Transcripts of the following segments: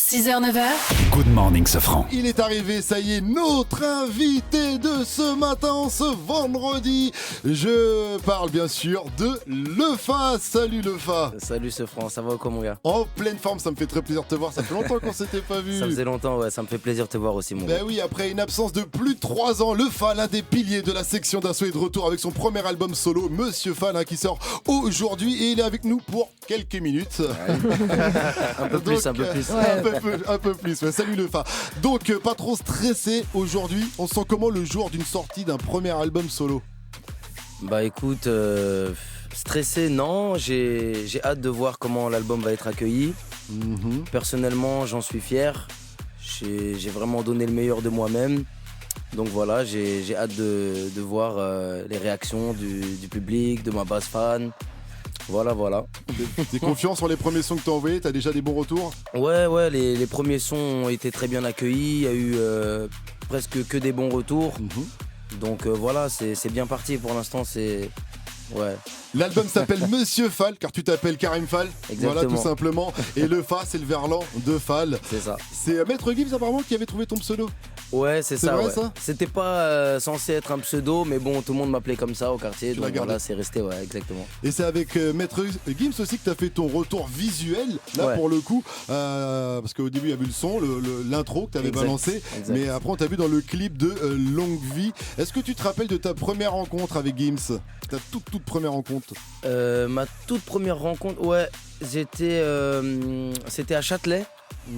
6h-9h. Good morning, Sofran. Il est arrivé, ça y est, notre invité de ce matin, ce vendredi. Je parle bien sûr de Lefa. Salut Lefa. Salut Sofran, ça va ou quoi mon gars? En pleine forme, ça me fait très plaisir de te voir. Ça fait longtemps qu'on s'était pas vu. Ça faisait longtemps, ouais, ça me fait plaisir de te voir aussi mon gars. Ben oui, après une absence de plus de 3 ans, Lefa, l'un des piliers de la section d'assaut, est de retour avec son premier album solo, Monsieur Fall, qui sort aujourd'hui. Et il est avec nous pour quelques minutes. Un peu plus, un peu plus. Un peu plus. Ouais, salut Lefa. Donc, pas trop stressé aujourd'hui. On sent comment le jour d'une sortie d'un premier album solo? Bah écoute, stressé non, j'ai hâte de voir comment l'album va être accueilli. Personnellement, j'en suis fier. J'ai vraiment donné le meilleur de moi-même. Donc voilà, j'ai hâte de voir les réactions du public, de ma base fan. Voilà. T'es confiant sur les premiers sons que t'as envoyés? T'as déjà des bons retours? Ouais, les premiers sons ont été très bien accueillis. Il y a eu presque que des bons retours. Donc voilà, c'est bien parti pour l'instant. Ouais. L'album s'appelle Monsieur Fall, car tu t'appelles Karim Fall. Exactement. Voilà, tout simplement. Et le Fa, c'est le verlan de Fall. C'est ça. C'est Maître Gims apparemment qui avait trouvé ton pseudo. Ouais, c'est ça. Vrai, Ouais. ça C'était pas censé être un pseudo, mais bon, tout le monde m'appelait comme ça au quartier. Tu l'as Donc gardé. voilà, c'est resté, ouais, exactement. Et c'est avec Maître Gims aussi que tu as fait ton retour visuel, là Ouais. pour le coup. Parce qu'au début, il y avait le son, l'intro que tu avais Exact, balancé. exact. Mais après, on t'a vu dans le clip de Longue Vie. Est-ce que tu te rappelles de ta première rencontre avec Gims? Ta toute première rencontre? Ma toute première rencontre, ouais, c'était à Châtelet.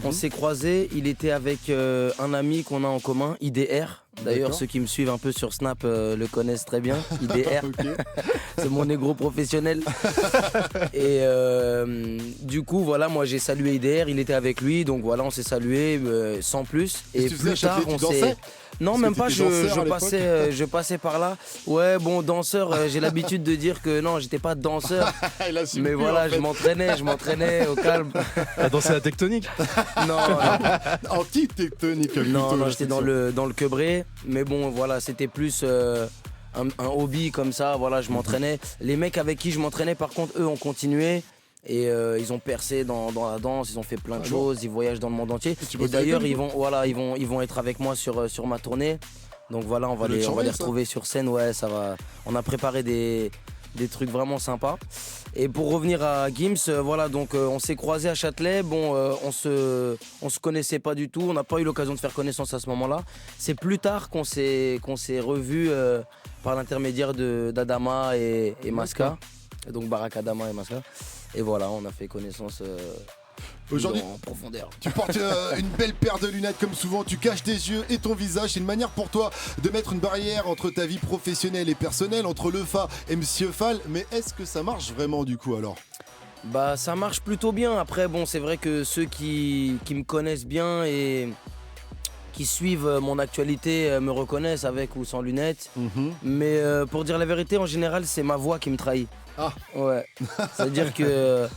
On s'est croisés, il était avec un ami qu'on a en commun, IDR. D'ailleurs, D'accord. ceux qui me suivent un peu sur Snap le connaissent très bien, IDR. Ok. C'est mon négro professionnel. Et du coup, voilà, moi j'ai salué IDR, il était avec lui, donc voilà, on s'est salué sans plus. Qu'est-ce Et que tu faisais à plus tard, Châtelet, on tu dansais? s'est. Non, Parce même que pas, t'étais danseur à l'époque. je passais par là. Ouais, bon, danseur, j'ai l'habitude de dire que non, j'étais pas danseur. Il assume Mais plus, voilà, en fait. je m'entraînais au calme. T'as dansé la tectonique? Non, Anti-tectonique. non, plutôt, j'étais dans le quebré. Mais bon, voilà, c'était plus un hobby comme ça. Voilà, je m'entraînais. Les mecs avec qui je m'entraînais, par contre, eux, ont continué. Et ils ont percé dans la danse, ils ont fait plein de choses, ils voyagent dans le monde entier. Tu Et bosses d'ailleurs, avec ils vont être avec moi sur ma tournée. Donc voilà, on va doit être les charmé, ça. retrouver sur scène. Ouais, ça va. On a préparé des trucs vraiment sympas. Et pour revenir à Gims, voilà, donc on s'est croisés à Châtelet. Bon, on se connaissait pas du tout. On n'a pas eu l'occasion de faire connaissance à ce moment-là. C'est plus tard qu'on s'est revus par l'intermédiaire d'Adama et Maska. Et donc Barak Adama et Maska. Et voilà, on a fait connaissance Aujourd'hui, en profondeur. tu portes une belle paire de lunettes comme souvent, tu caches tes yeux et ton visage. C'est une manière pour toi de mettre une barrière entre ta vie professionnelle et personnelle, entre Lefa et Monsieur Fall. Mais est-ce que ça marche vraiment du coup alors? Bah ça marche plutôt bien. Après bon, c'est vrai que ceux qui me connaissent bien et qui suivent mon actualité me reconnaissent avec ou sans lunettes. Mais pour dire la vérité, en général, c'est ma voix qui me trahit. Ah. Ouais. C'est-à-dire que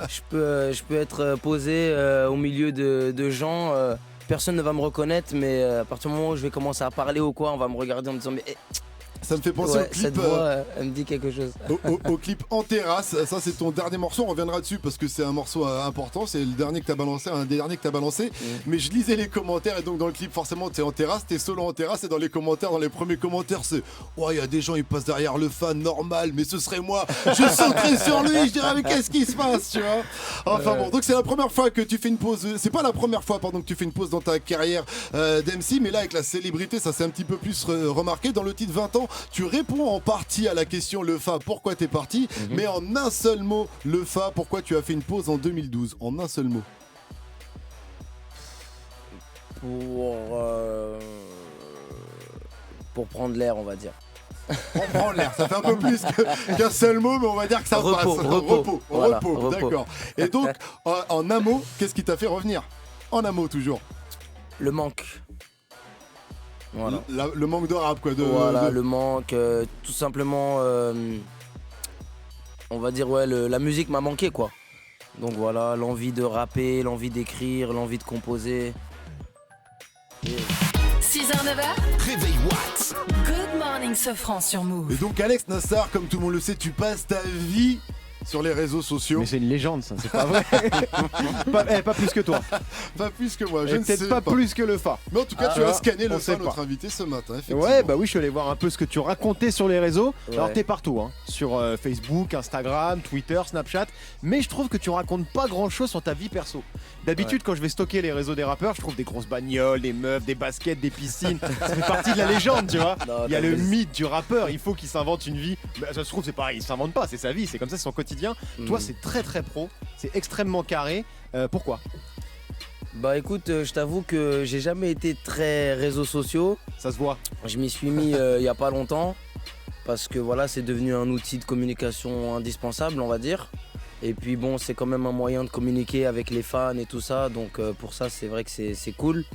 je peux être posé au milieu de gens. Personne ne va me reconnaître, mais à partir du moment où je vais commencer à parler ou quoi, on va me regarder en me disant mais Ça me fait penser au ouais, clip. cette voix, elle me dit quelque chose. Au clip En Terrasse, ça c'est ton dernier morceau, on reviendra dessus parce que c'est un morceau important, c'est le dernier que t'as balancé, un des derniers que t'as balancé. Mais je lisais les commentaires et donc dans le clip forcément t'es en terrasse, t'es solo en terrasse et dans les commentaires, dans les premiers commentaires c'est ouais, il y a des gens ils passent derrière le fan normal, mais ce serait moi, je sauterais sur lui, je dirais mais qu'est-ce qui se passe, tu vois. Enfin bon, donc c'est la première fois que tu fais une pause, c'est pas la première fois pardon que tu fais une pause dans ta carrière d'MC, mais là avec la célébrité ça s'est un petit peu plus remarqué. Dans le titre 20 ans, tu réponds en partie à la question Lefa, pourquoi t'es parti, mais en un seul mot, Lefa, pourquoi tu as fait une pause en 2012, en un seul mot. Pour prendre l'air, on va dire. On prend l'air, ça fait un peu plus qu'un seul mot, mais on va dire que ça Repos, passe. repos. Voilà, repos. D'accord. Et donc, en un mot, qu'est-ce qui t'a fait revenir? En un mot toujours. Le manque. Voilà. Le manque de rap, quoi. Voilà, le manque, tout simplement, on va dire, ouais, la musique m'a manqué, quoi. Donc voilà, l'envie de rapper, l'envie d'écrire, l'envie de composer. 6h-9h. Réveil Watts. Good morning, Sofran sur Move. Et donc, Alex Nassar, comme tout le monde le sait, tu passes ta vie sur les réseaux sociaux. Mais c'est une légende, ça, c'est pas vrai. pas plus que toi. Pas plus que moi, je Et ne sais peut-être pas plus que le Fa. Mais en tout cas, Ah, tu as scanné on le sait Fa, notre pas. invité ce matin, effectivement. Ouais, bah oui, je suis allé voir un peu ce que tu racontais sur les réseaux. Ouais. Alors, t'es partout, hein, sur Facebook, Instagram, Twitter, Snapchat. Mais je trouve que tu racontes pas grand chose sur ta vie perso. D'habitude, quand je vais stocker les réseaux des rappeurs, je trouve des grosses bagnoles, des meufs, des baskets, des piscines. Ça fait partie de la légende, tu vois. Non, Il y a t'as le raison. mythe du rappeur, il faut qu'il s'invente une vie. Bah, ça se trouve, c'est pareil, il s'invente pas, c'est sa vie, c'est comme ça, c'est son quotidien. Toi, c'est très très pro, c'est extrêmement carré. Pourquoi? Bah écoute, je t'avoue que j'ai jamais été très réseaux sociaux. Ça se voit. Je m'y suis mis il y a pas longtemps parce que voilà, c'est devenu un outil de communication indispensable, on va dire. Et puis bon, c'est quand même un moyen de communiquer avec les fans et tout ça, donc pour ça, c'est vrai que c'est cool.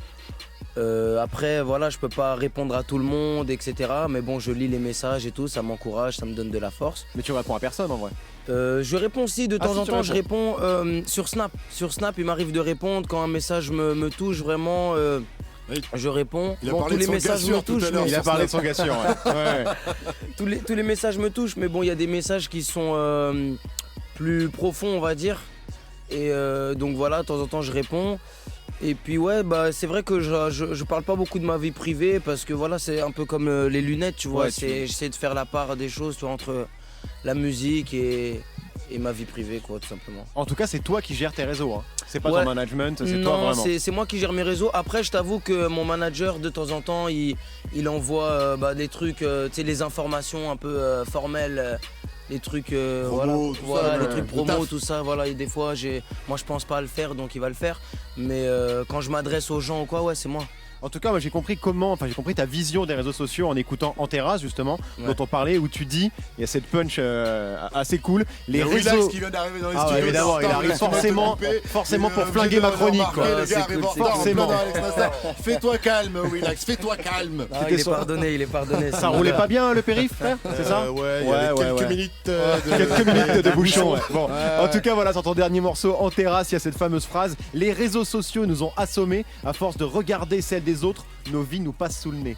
Après, voilà, je peux pas répondre à tout le monde, etc. Mais bon, je lis les messages et tout, ça m'encourage, ça me donne de la force. Mais tu réponds à personne en vrai. Je réponds aussi de temps si, en tu temps, je réponds sur Snap. Sur Snap, il m'arrive de répondre quand un message me touche vraiment. Oui. Je réponds. Il a Bon, parlé tous de les son messages gars sûr me tout à touchent. l'heure. mais- Il a parlé de son gars sûr, ouais. Ouais. tous les messages me touchent, mais bon, il y a des messages qui sont plus profonds, on va dire. Et donc voilà, de temps en temps, je réponds. Et puis ouais, bah c'est vrai que je parle pas beaucoup de ma vie privée parce que voilà, c'est un peu comme les lunettes, tu vois. Ouais, J'essaie de faire la part des choses, tu vois, entre la musique et ma vie privée, quoi, tout simplement. En tout cas, c'est toi qui gères tes réseaux. Hein. C'est pas Ouais. ton management, c'est toi Non, vraiment. c'est moi qui gère mes réseaux. Après, je t'avoue que mon manager, de temps en temps, il envoie des trucs, tu sais, les informations un peu formelles, les trucs, Promo, tout voilà, ça, les ouais. trucs Le promo, taf. tout ça. Voilà, et des fois, moi, je pense pas à le faire, donc il va le faire. Mais quand je m'adresse aux gens ou quoi, ouais, c'est moi. En tout cas, moi, j'ai compris j'ai compris ta vision des réseaux sociaux en écoutant En Terrasse, justement, Ouais. dont on parlait, où tu dis, il y a cette punch assez cool, les Il y a Relax réseaux. qui vient d'arriver dans les Ah ouais, studios. évidemment, il Attends, arrive tu m'as forcément trompé. pour Il est flinguer obligé ma de chronique, remarquer, quoi. Le C'est gars cool, arrive en c'est retard, en forcément. plein dans Alex Master. Fais-toi calme, Relax, fais-toi calme. Ah, il est son- pardonné, il est pardonné. Ça roulait pas bien le périph', frère? C'est ça? Ouais, il y avait Ouais, quelques ouais. minutes Quelques minutes de bouchon. Ouais. Bon, Ouais, en tout cas, voilà, sur ton dernier morceau, En Terrasse, il y a cette fameuse phrase: les réseaux sociaux nous ont assommés. À force de regarder celles des autres, nos vies nous passent sous le nez.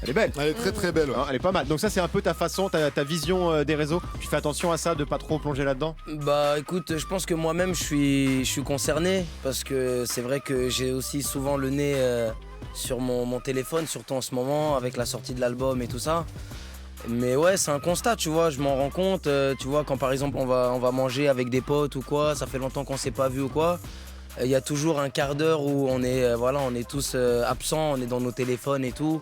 Elle est belle. Elle est très très belle. Ouais. Hein, elle est pas mal. Donc ça, c'est un peu ta façon, ta vision des réseaux. Tu fais attention à ça, de pas trop plonger là-dedans. Bah écoute, je pense que moi-même je suis concerné parce que c'est vrai que j'ai aussi souvent le nez sur mon téléphone, surtout en ce moment avec la sortie de l'album et tout ça. Mais ouais, c'est un constat, tu vois, je m'en rends compte. Tu vois, quand par exemple on va manger avec des potes ou quoi, ça fait longtemps qu'on s'est pas vu ou quoi. Il y a toujours un quart d'heure où on est tous absents, on est dans nos téléphones et tout.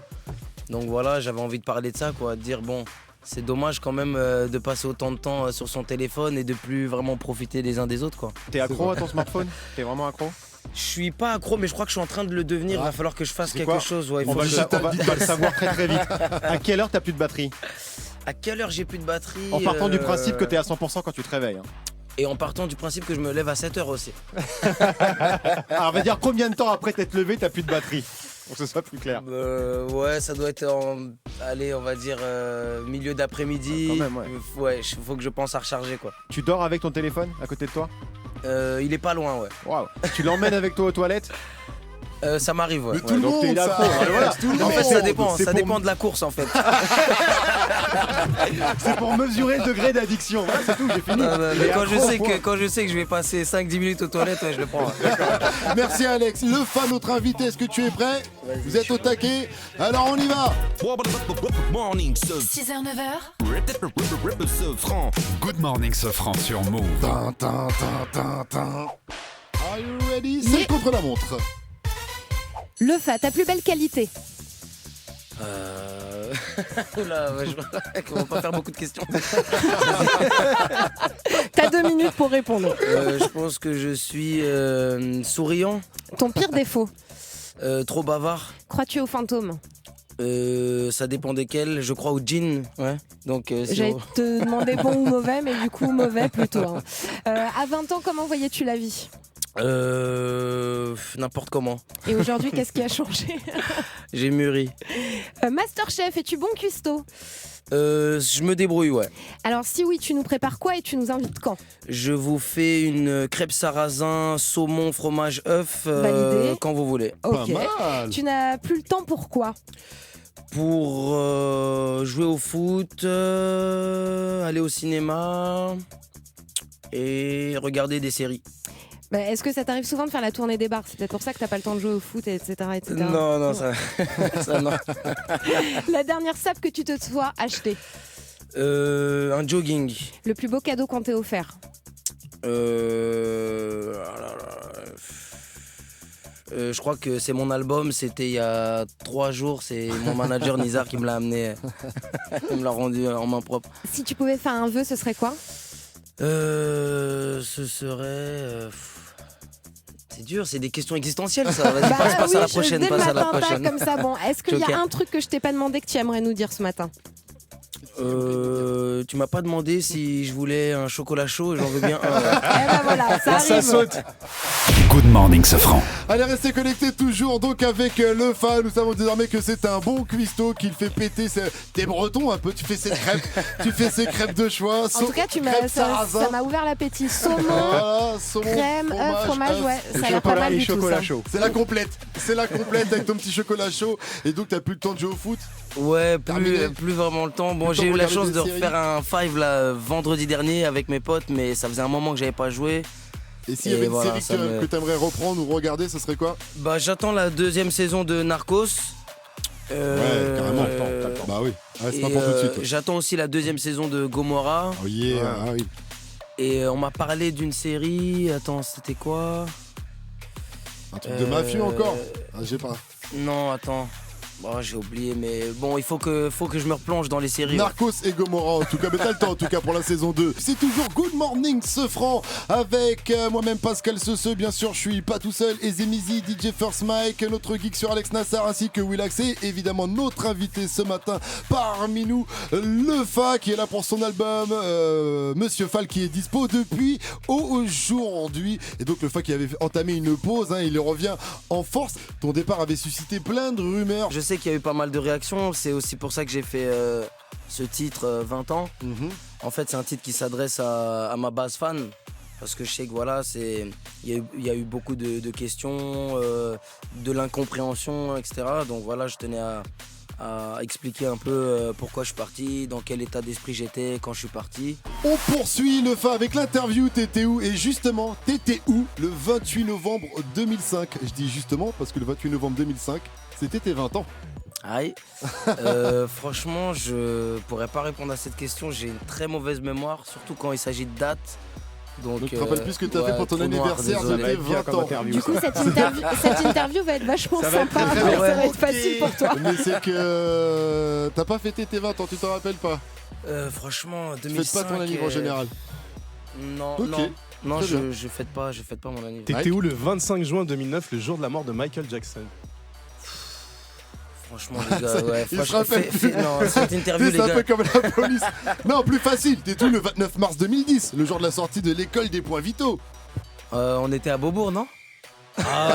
Donc voilà, j'avais envie de parler de ça, quoi, de dire bon, c'est dommage quand même de passer autant de temps sur son téléphone et de plus vraiment profiter les uns des autres, quoi. T'es accro à ton smartphone? T'es vraiment accro? Je suis pas accro, mais je crois que je suis en train de le devenir. Il va falloir que je fasse C'est quelque quoi chose. Ouais, il On faut va, que le je- sa- on va le savoir très très vite. À quelle heure t'as plus de batterie? À quelle heure j'ai plus de batterie En partant du principe que t'es à 100% quand tu te réveilles. Hein. Et en partant du principe que je me lève à 7h aussi. Alors, on va dire combien de temps après t'être levé, t'as plus de batterie? Pour que ce soit plus clair. Ouais, ça doit être allez, on va dire milieu d'après-midi. Quand même, ouais. Ouais, faut que je pense à recharger, quoi. Tu dors avec ton téléphone à côté de toi? Il est pas loin, ouais. Waouh. Tu l'emmènes avec toi aux toilettes? Ça m'arrive, ouais. Mais tout le donc t'es monde, là ça. pro, voilà. Tout le En fait, monde. ça dépend. C'est Ça pour- dépend de la course, en fait. C'est pour mesurer le degré d'addiction. Ouais, c'est tout, j'ai fini. Non, non, mais Mais quand je accro, sais point. que je vais passer 5-10 minutes aux toilettes, ouais, je le prends. Merci Alex. Le fan, notre invité, est-ce que tu es prêt? Vous êtes au taquet? Alors on y va. Morning, 6h, 9h, ce franc. Good morning, ce franc sur Move. Tin, tin, tin, tin, tin. Are you ready? C'est contre la montre. Le Fa, ta plus belle qualité. Oula, ouais, on va pas faire beaucoup de questions. T'as 2 minutes pour répondre. Je pense que je suis souriant, Ton pire défaut. trop bavard. Crois-tu aux fantômes? Ça dépend desquels. Je crois au djinn. Ouais. Donc, J'allais te demander bon ou mauvais, mais du coup mauvais plutôt. Hein. À 20 ans, comment voyais-tu la vie? n'importe comment. Et aujourd'hui, qu'est-ce qui a changé? J'ai mûri. Masterchef, es-tu bon cuistot? Je me débrouille, ouais. Alors si oui, tu nous prépares quoi et tu nous invites quand? Je vous fais une crêpe sarrasin, saumon, fromage, œuf, Validé. quand vous voulez. Ok. Pas mal. Tu n'as plus le temps pour quoi? Pour jouer au foot, aller au cinéma, et regarder des séries. Bah, est-ce que ça t'arrive souvent de faire la tournée des bars? C'est peut-être pour ça que t'as pas le temps de jouer au foot, etc. Non, ça, ça non. La dernière sape que tu te sois acheté? Un jogging. Le plus beau cadeau qu'on t'ait offert? Je crois que c'est mon album, c'était il y a 3 jours, c'est mon manager Nizar qui me l'a amené, il me l'a rendu en main propre. Si tu pouvais faire un vœu, ce serait quoi? Ce serait... C'est dur, c'est des questions existentielles ça. Vas-y, passe à la prochaine, dès le passe à la matin, prochaine. comme ça, bon. Est-ce qu'il y a Joker. un truc que je t'ai pas demandé que tu aimerais nous dire ce matin? Tu m'as pas demandé si je voulais un chocolat chaud et j'en veux bien un. Eh ben voilà, ça Ça arrive. saute. Good morning, Sofran. Allez, restez connectés toujours donc avec le Fa. Nous savons désormais que c'est un bon cuistot qu'il fait péter. T'es breton un peu, tu fais ses crêpes de choix. En tout cas, ça m'a ouvert l'appétit. Saumon, Voilà, saumon, crème, œuf, fromage, ouais, Le ça a l'air pas chocolat mal et du tout. chocolat Ça. chaud. C'est la complète avec ton petit chocolat chaud. Et donc t'as plus le temps de jouer au foot. Ouais, Terminé. plus vraiment le temps. Bon, Plus j'ai le temps eu de la regarder chance de des séries. refaire un 5 là vendredi dernier avec mes potes, mais ça faisait un moment que j'avais pas joué. Et s'il y avait Et une voilà, série ça me- que t'aimerais reprendre ou regarder, ce serait quoi? Bah, j'attends la 2e saison de Narcos. Ouais, carrément. Bah oui. Ouais, c'est Et pas pour tout de suite. Ouais. j'attends aussi la 2e saison de Gomorrah. Oh yeah, Ouais. ah oui. Et on m'a parlé d'une série. Attends, c'était quoi? Un truc de mafieux encore. Ah, j'ai pas. Non, attends. Bon, j'ai oublié, mais bon, il faut que je me replonge dans les séries. Narcos et Gomorrah en tout cas, mais t'as le temps en tout cas pour la saison 2. C'est toujours Good Morning Sofran avec moi-même Pascal Sesseux, bien sûr je suis pas tout seul, et Zemizi, DJ First Mike, notre geek sur Alex Nassar ainsi que Willax et évidemment notre invité ce matin parmi nous, le Fa qui est là pour son album Monsieur Fall qui est dispo depuis aujourd'hui. Et donc le Fa qui avait entamé une pause, hein, il revient en force. Ton départ avait suscité plein de rumeurs. Je sais qu'il y a eu pas mal de réactions, c'est aussi pour ça que j'ai fait ce titre 20 ans. Mhm. En fait, c'est un titre qui s'adresse à ma base fan. Parce que je sais que voilà, il y a eu beaucoup de questions, de l'incompréhension, etc. Donc voilà, je tenais à expliquer un peu pourquoi je suis parti, dans quel état d'esprit j'étais quand je suis parti. On poursuit le Fa avec l'interview T'étais où? Et justement, t'étais où le 28 novembre 2005? Je dis justement parce que le 28 novembre 2005, c'était tes 20 ans. Aïe. Franchement, je pourrais pas répondre à cette question. J'ai une très mauvaise mémoire, surtout quand il s'agit de date. Donc, Donc tu te rappelles plus ce que t'as fait pour ton trou noir, anniversaire de désolé. tes bien 20 comme ans. interview. Du coup, cette interview va être vachement Ça va être sympa. très, Ça très va bien. être facile pour toi. Mais c'est que t'as pas fêté tes 20 ans, tu t'en rappelles pas? Franchement, Tu 2005. fêtes pas ton anniversaire en général. Non, Ok. non, Très bien. je fête pas mon anniversaire. T'étais où le 25 juin 2009, le jour de la mort de Michael Jackson? Franchement, les gars, ouais, Il se franchement, rappelle plus. non, cette interview, C'est les un gars. peu comme la police. Non, plus facile. T'es tout le 29 mars 2010, le jour de la sortie de l'école des points vitaux. On était à Beaubourg, non?